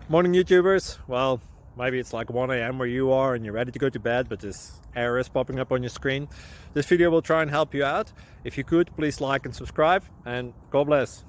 Morning, YouTubers. Well, maybe it's like 1 a.m. where you are and you're ready to go to bed, but this error is popping up on your screen. This video will try and help you out. If you could, please like and subscribe, and God bless.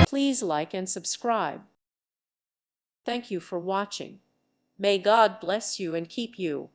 Please like and subscribe. Thank you for watching. May God bless you and keep you.